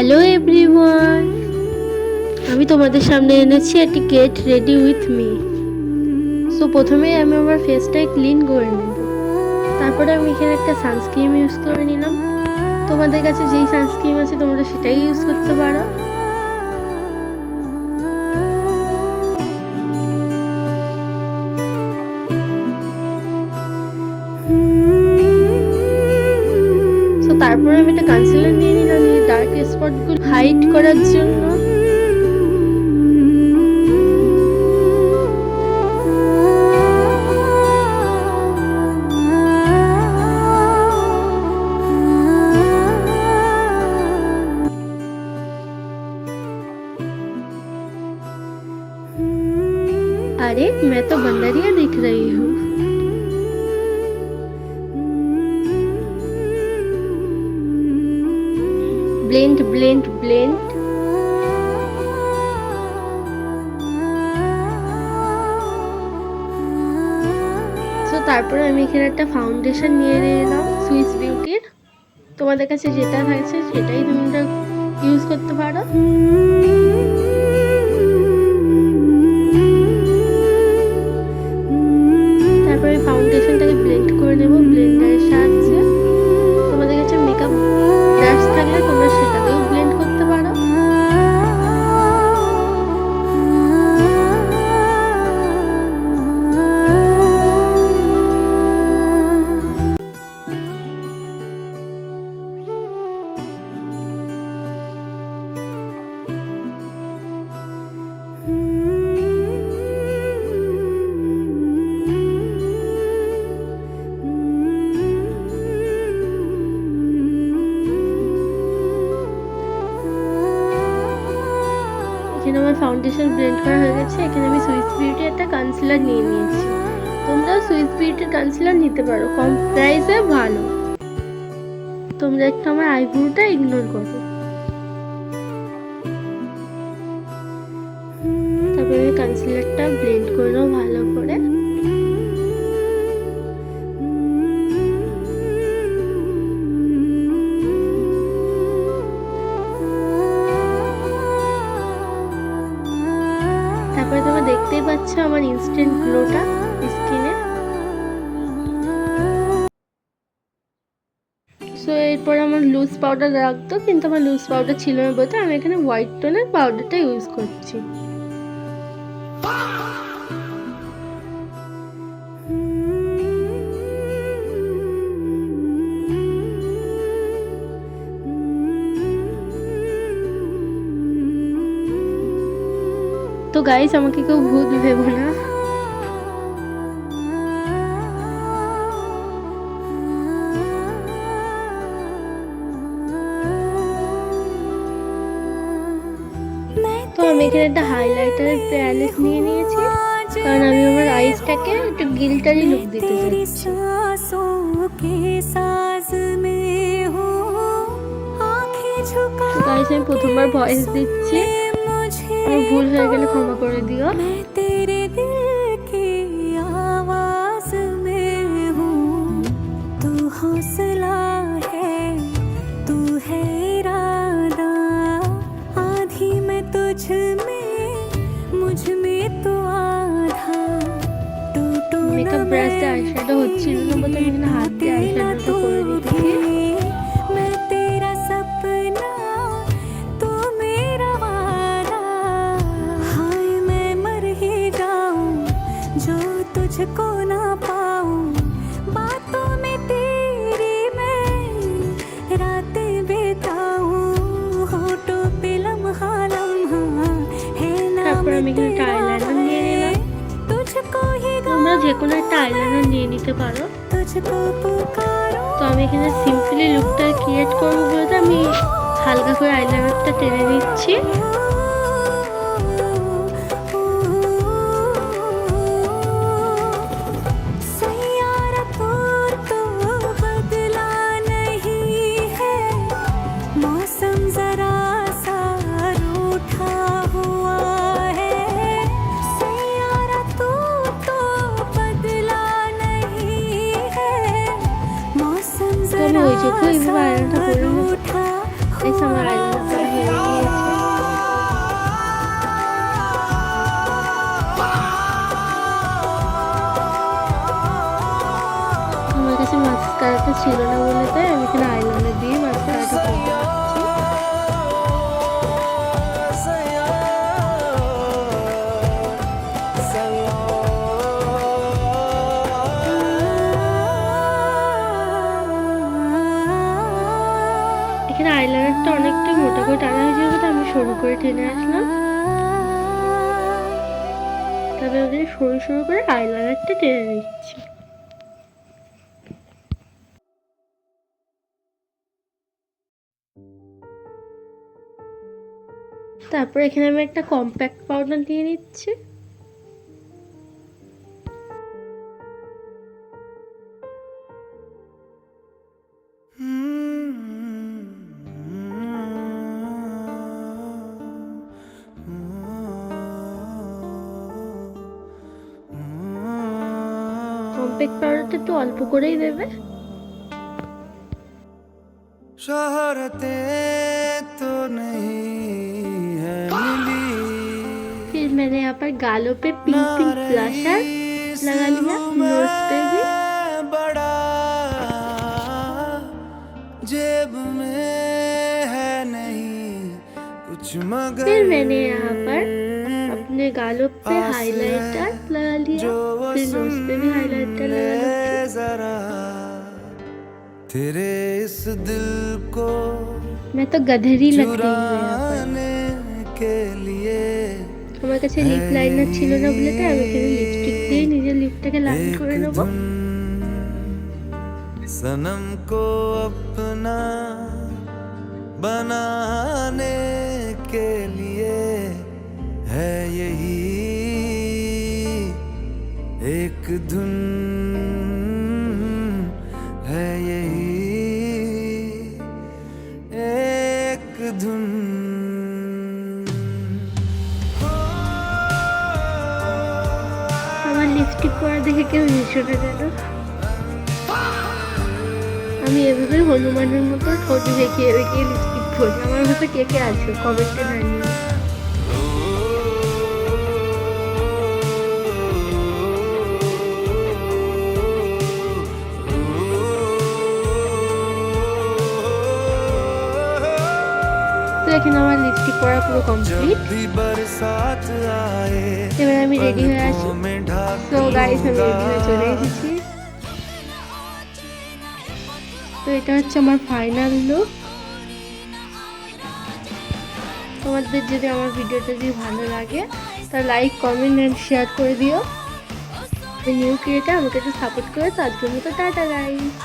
Hello everyone, আমি তোমাদের সামনে এনেছি একটি get ready with me. So প্রথমেই আমি আমার ফেসটাই ক্লিন করে নেব। তারপরে আমি এখানে একটা সানস্ক্রিন ইউজ করে নিলাম। তোমাদের কাছে যেই সানস্ক্রিন আছে তোমরা সেটাই ইউজ করতে পারো। তারপরে আমি একটা কনসিলার নিয়ে নিলাম এই ডার্ক স্পটগুলো হাইড করার জন্য। अरे मैं तो बंदरिया दिख रही हूँ। Blend blend blend. সো তারপরে আমি এখানে একটা ফাউন্ডেশন নিয়ে নিলাম সুইস বিউটির। তোমাদের কাছে যেটা থাকছে সেটাই তোমরা ইউজ করতে পারো। তারপরে ফাউন্ডেশনটাকে ব্লেন্ড করে নেব ব্লেন্ডারের সাহায্যে। তোমাদের কাছে মেকআপ ব্রাশ থাকলে তোমরা সেটাতেও ব্লেন্ড করতে পারো। এখানে আমার ফাউন্ডেশন ব্লেন্ড করা হয়ে গেছে। এখানে আমি সুইস বিউটি একটা কনসিলার নিয়ে নিয়েছি। তোমরা সুইস বিউটির কনসিলার নিতে পারো, কম প্রাইসে ভালো। তোমরা একটু আমার আইব্রোটা ইগনোর করো। তারপরে আমি কনসিলারটা ব্লেন্ড করে নেবো ভালো করে। তারপরে তোমরা দেখতেই পাচ্ছ আমার ইনস্ট্যান্ট গ্লোটা স্কিনে। সো এরপর আমার লুজ পাউডার রাখতো, কিন্তু আমার লুজ পাউডার ছিল না বলতে আমি এখানে হোয়াইট টোনের পাউডারটা ইউজ করছি। তো গাইস, আমাকে কেউ ভূত ভেবো না। তো আমি এখানে একটা হাইলাইটারের প্যালেট নিয়ে নিয়েছি, কারণ আমি আমার আইসটাকে একটু গিল্টারি লুক দিতে চাইছি। তো গাইস, আমি প্রথমবার ভয়েস দিচ্ছি, আমার ভুল হয়ে গেলে ক্ষমা করে দিও। মেকআপ ব্রাশ দিয়ে আইশ্যাডো হচ্ছিল না বলতে আমি এখানে হাত দিয়ে আইশ্যাডোটা করে দিচ্ছি। तुझको ना पाऊं बातों में तेरी मैं रातें बिताऊं होठों पे लम्हा लम्हा है ना। তারপর আমি এখানে একটা আইলাইনার নিয়ে নিলাম। तुझको ही তোমরা যে কোনো একটা আইলাইনার নিয়ে নিতে পারো। तुझको पुकारूं। তো আমি এখানে সিম্পলি লুকটা ক্রিয়েট করবো বলতে আমি হালকা করে আইলাইনারটা টেনে নিচ্ছি। আমি ওই চোখে এইভাবে আয়রনটা করে নেব। আমার আয়রনটা ছিল না বলে তাই আমি এখানে আইলাইনার দিয়ে মাস্কারাটা করতে পারছি। এখানে আইলাইনারটা অনেকটা মোটা করে টানা হয়েছে বলে আমি সরু করে টেনে আসলাম। তারপরে ওদের সরু সরু করে আইলাইনারটা টেনে নিচ্ছি। তারপর এখানে আমি একটা কম্প্যাক্ট পাউডার দিয়ে নিচ্ছি। কম্প্যাক্ট পাউডারটা একটু অল্প করেই দেবে। तो नहीं है मिली फिर मैंने यहाँ पर गालों पे पिंक पिंक ब्लशर लगा लिया, नोज पे भी। बड़ा जेब में है नहीं कुछ मगर फिर मैंने यहाँ पर अपने गालों पे हाइलाइटर लगा लिया, फिर नोज पे भी हाइलाइटर लगा लिया। जरा तेरे इस दिल को मैं तो गधेरी लग रही हूँ यहाँ पर। के लिए আমার কাছে লিপ লাইনার ছিল না বলে তাই আমি এখানে লিপস্টিক দিয়ে নিজের লিপটাকে লাইন করে নেব। सनम को अपना बनाने के लिए है यही एक धुन है यही एक धुन। আমার লিপস্টিক পরা দেখে কেউ হেসে না যেন। আমি এভাবে হনুমানের মতো ঠোঁট বেঁকিয়ে বেঁকিয়ে লিপস্টিক পরি। আমার মতো কে কে আছে কমেন্টে জানিও। তো এখানে আমার লিপস্টিক পরা পুরো কমপ্লিট। এবার আমি রেডি হয়ে আসি। তো গাইস আমি রেডি হয়ে চলে এসেছি। তো এটা হচ্ছে আমার ফাইনাল লুক। তোমাদের যদি আমার ভিডিওটা যদি ভালো লাগে তাহলে লাইক কমেন্ট এন্ড শেয়ার করে দিও। নিউ ক্রিয়েটার আমাকে একটু সাপোর্ট করে, তার জন্য তো টাটা গাইস।